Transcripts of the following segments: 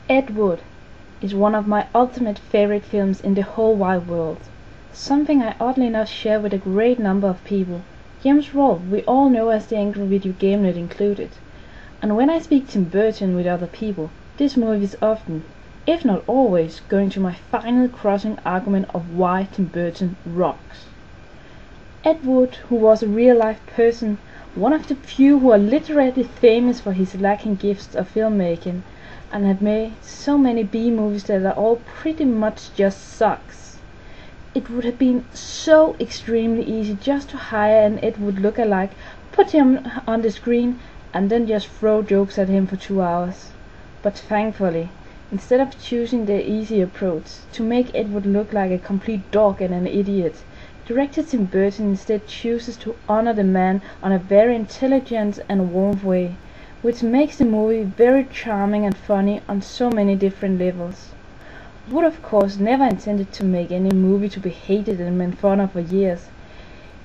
Ed Wood is one of my ultimate favorite films in the whole wide world, something I oddly enough share with a great number of people. James Rolfe we all know as the angry video game nerd included, and when I speak Tim Burton with other people, this movie is often, if not always, going to my final crushing argument of why Tim Burton rocks. Ed Wood, who was a real-life person, one of the few who are literally famous for his lacking gifts of filmmaking, and had made so many B-movies that are all pretty much just sucks. It would have been so extremely easy just to hire an Ed Wood look-alike, put him on the screen, and then just throw jokes at him for 2 hours. But thankfully, instead of choosing the easy approach, to make Ed Wood look like a complete dog and an idiot, director Tim Burton instead chooses to honor the man on a very intelligent and warm way, which makes the movie very charming and funny on so many different levels. Wood of course never intended to make any movie to be hated and made fun of for years.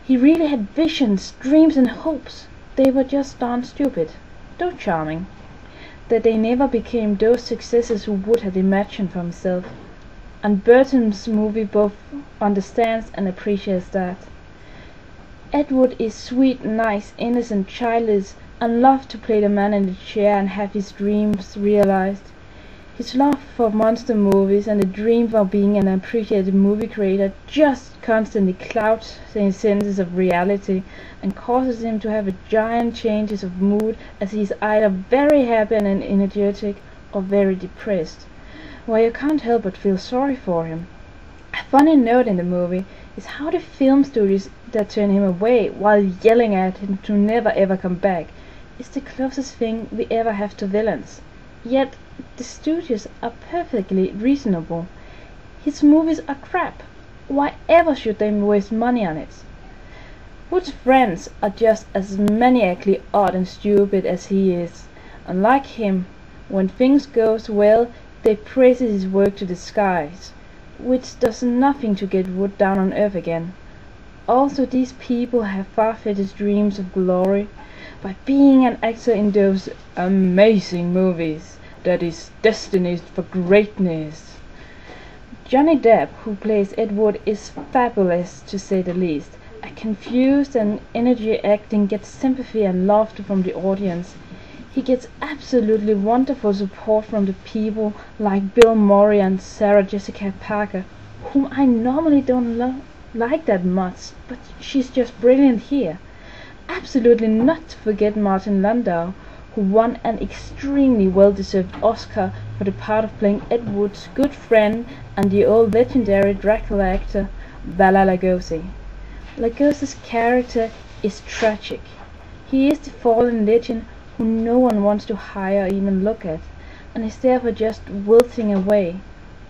He really had visions, dreams and hopes. They were just darn stupid, though charming, that they never became those successes Wood had imagined for himself. And Burton's movie both understands and appreciates that. Ed Wood is sweet, nice, innocent, childish, and loved to play the man in the chair and have his dreams realized. His love for monster movies and the dream of being an appreciated movie creator just constantly clouds his senses of reality and causes him to have giant changes of mood as he is either very happy and energetic or very depressed, where you can't help but feel sorry for him. A funny note in the movie is how the film studios that turn him away while yelling at him to never ever come back is the closest thing we ever have to villains. Yet the studios are perfectly reasonable. His movies are crap. Why ever should they waste money on it? Wood's friends are just as maniacally odd and stupid as he is, and like him, when things goes well, they praise his work to the skies, which does nothing to get Wood down on earth again. Also, these people have far-fetched dreams of glory by being an actor in those amazing movies that is destined for greatness. Johnny Depp, who plays Ed Wood, is fabulous to say the least. A confused and energy acting gets sympathy and laughter from the audience. He gets absolutely wonderful support from the people like Bill Murray and Sarah Jessica Parker, whom I normally don't like that much, but she's just brilliant here. Absolutely not to forget Martin Landau, who won an extremely well-deserved Oscar for the part of playing Ed Wood's good friend and the old legendary Dracula actor Bela Lugosi. Lugosi's character is tragic. He is the fallen legend who no one wants to hire or even look at, and is therefore just wilting away.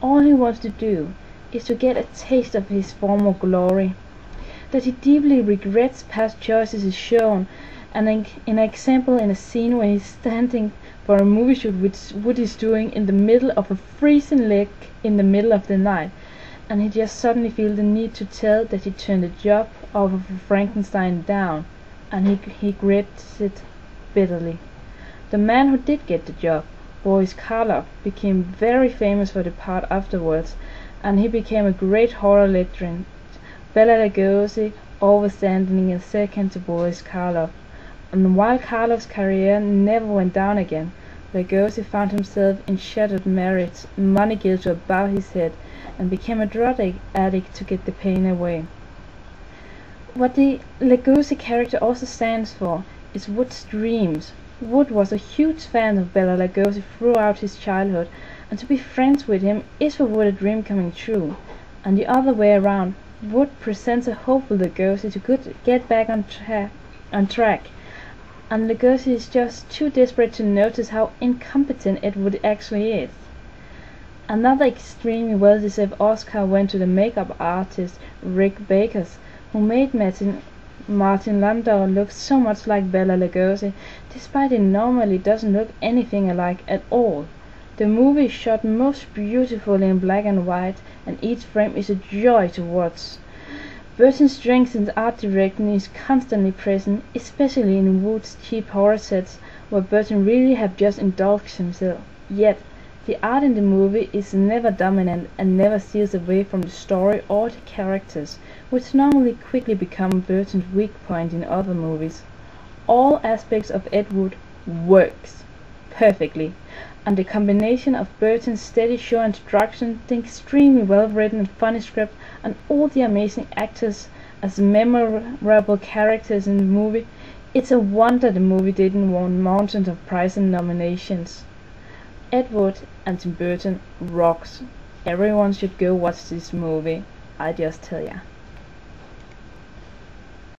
All he wants to do is to get a taste of his former glory. That he deeply regrets past choices is shown, and in an example in a scene when he's standing for a movie shoot which Wood is doing in the middle of a freezing lake in the middle of the night, and he just suddenly feels the need to tell that he turned the job of Frankenstein down, and he regrets it bitterly. The man who did get the job, Boris Karloff, became very famous for the part afterwards, and he became a great horror legend. Bela Lugosi always standing in second to Boris Karloff, and while Karloff's career never went down again, Lugosi found himself in shattered marriage, money guilt above his head, and became a drug addict to get the pain away. What the Lugosi character also stands for is Wood's dreams. Wood was a huge fan of Bela Lugosi throughout his childhood, and to be friends with him is for Wood a dream coming true, and the other way around. Wood presents a hopeful Lugosi to get back on track, and Lugosi is just too desperate to notice how incompetent Ed Wood actually is. Another extremely well-deserved Oscar went to the makeup artist Rick Baker, who made Martin Landau look so much like Bela Lugosi, despite he normally doesn't look anything alike at all. The movie is shot most beautifully in black and white, and each frame is a joy to watch. Burton's strength in art direction is constantly present, especially in Wood's cheap horror sets, where Burton really have just indulged himself. Yet, The art in the movie is never dominant and never steals away from the story or the characters, which normally quickly become Burton's weak point in other movies. All aspects of Ed Wood works perfectly, and the combination of Burton's steady sure introduction, the extremely well written and funny script, and all the amazing actors as memorable characters in the movie, it's a wonder the movie didn't win mountains of prizes and nominations. Ed Wood and Tim Burton rocks. Everyone should go watch this movie, I just tell ya.